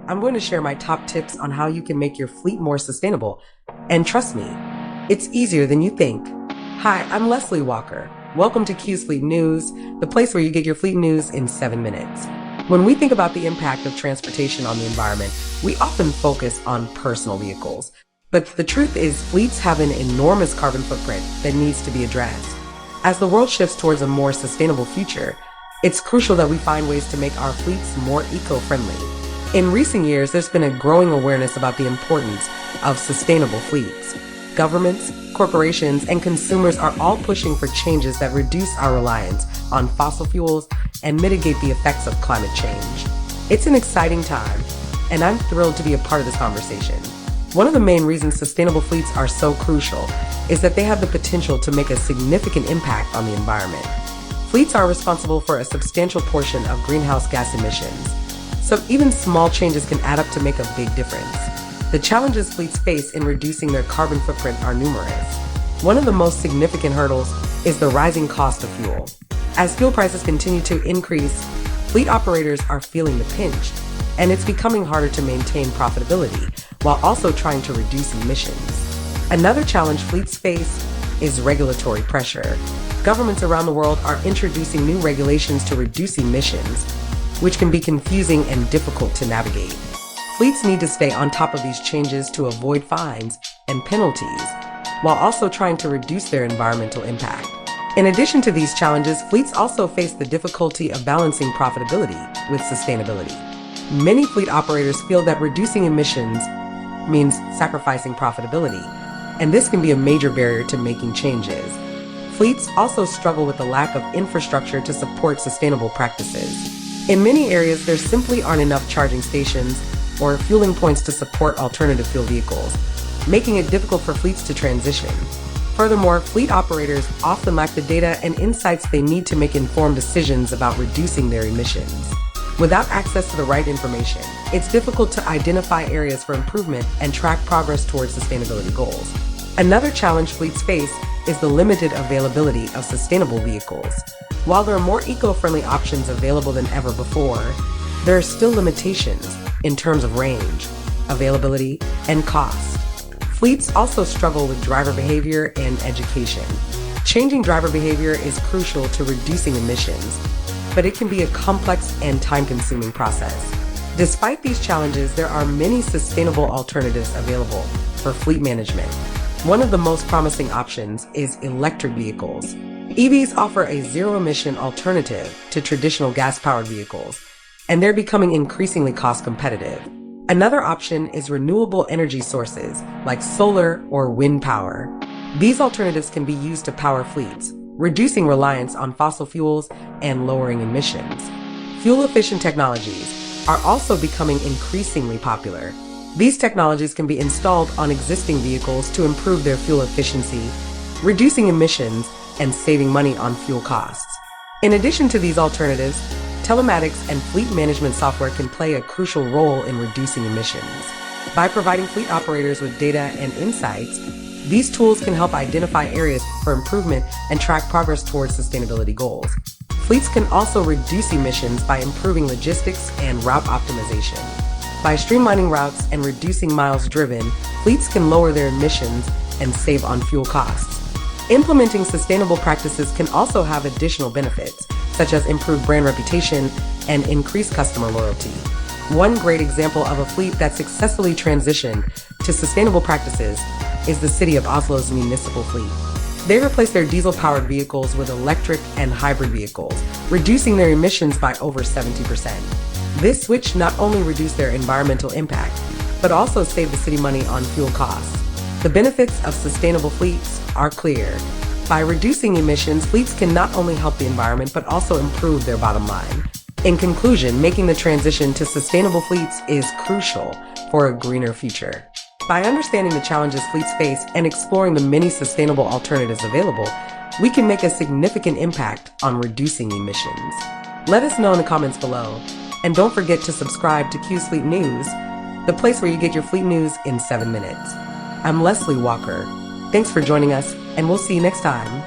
I'm going to share my top tips on how you can make your fleet more sustainable. And trust me, it's easier than you think. Hi, I'm Leslie Walker. Welcome to Fleet News, the place where you get your fleet news in 7 minutes. When we think about the impact of transportation on the environment, we often focus on personal vehicles. But the truth is, fleets have an enormous carbon footprint that needs to be addressed. As the world shifts towards a more sustainable future, it's crucial that we find ways to make our fleets more eco-friendly. In recent years, there's been a growing awareness about the importance of sustainable fleets. Governments, corporations, and consumers are all pushing for changes that reduce our reliance on fossil fuels and mitigate the effects of climate change. It's an exciting time, and I'm thrilled to be a part of this conversation. One of the main reasons sustainable fleets are so crucial is that they have the potential to make a significant impact on the environment. Fleets are responsible for a substantial portion of greenhouse gas emissions, so even small changes can add up to make a big difference. The challenges fleets face in reducing their carbon footprint are numerous. One of the most significant hurdles is the rising cost of fuel. As fuel prices continue to increase, fleet operators are feeling the pinch, and it's becoming harder to maintain profitability while also trying to reduce emissions. Another challenge fleets face is regulatory pressure. Governments around the world are introducing new regulations to reduce emissions, which can be confusing and difficult to navigate. Fleets need to stay on top of these changes to avoid fines and penalties, while also trying to reduce their environmental impact. In addition to these challenges, fleets also face the difficulty of balancing profitability with sustainability. Many fleet operators feel that reducing emissions means sacrificing profitability, and this can be a major barrier to making changes. Fleets also struggle with the lack of infrastructure to support sustainable practices. In many areas, there simply aren't enough charging stations or fueling points to support alternative fuel vehicles, making it difficult for fleets to transition. Furthermore, fleet operators often lack the data and insights they need to make informed decisions about reducing their emissions. Without access to the right information, it's difficult to identify areas for improvement and track progress towards sustainability goals. Another challenge fleets face is the limited availability of sustainable vehicles. While there are more eco-friendly options available than ever before, there are still limitations in terms of range, availability, and cost. Fleets also struggle with driver behavior and education. Changing driver behavior is crucial to reducing emissions, but it can be a complex and time-consuming process. Despite these challenges, there are many sustainable alternatives available for fleet management. One of the most promising options is electric vehicles. EVs offer a zero-emission alternative to traditional gas-powered vehicles, and they're becoming increasingly cost-competitive. Another option is renewable energy sources like solar or wind power. These alternatives can be used to power fleets, reducing reliance on fossil fuels and lowering emissions. Fuel-efficient technologies are also becoming increasingly popular. These technologies can be installed on existing vehicles to improve their fuel efficiency, reducing emissions, and saving money on fuel costs. In addition to these alternatives, telematics and fleet management software can play a crucial role in reducing emissions. By providing fleet operators with data and insights, these tools can help identify areas for improvement and track progress towards sustainability goals. Fleets can also reduce emissions by improving logistics and route optimization. By streamlining routes and reducing miles driven, fleets can lower their emissions and save on fuel costs. Implementing sustainable practices can also have additional benefits, such as improved brand reputation and increased customer loyalty. One great example of a fleet that successfully transitioned to sustainable practices is the city of Oslo's municipal fleet. They replaced their diesel-powered vehicles with electric and hybrid vehicles, reducing their emissions by over 70%. This switch not only reduced their environmental impact, but also saved the city money on fuel costs. The benefits of sustainable fleets are clear. By reducing emissions, fleets can not only help the environment, but also improve their bottom line. In conclusion, making the transition to sustainable fleets is crucial for a greener future. By understanding the challenges fleets face and exploring the many sustainable alternatives available, we can make a significant impact on reducing emissions. Let us know in the comments below. And don't forget to subscribe to Fleet News, the place where you get your fleet news in 7 minutes. I'm Leslie Walker. Thanks for joining us, and we'll see you next time.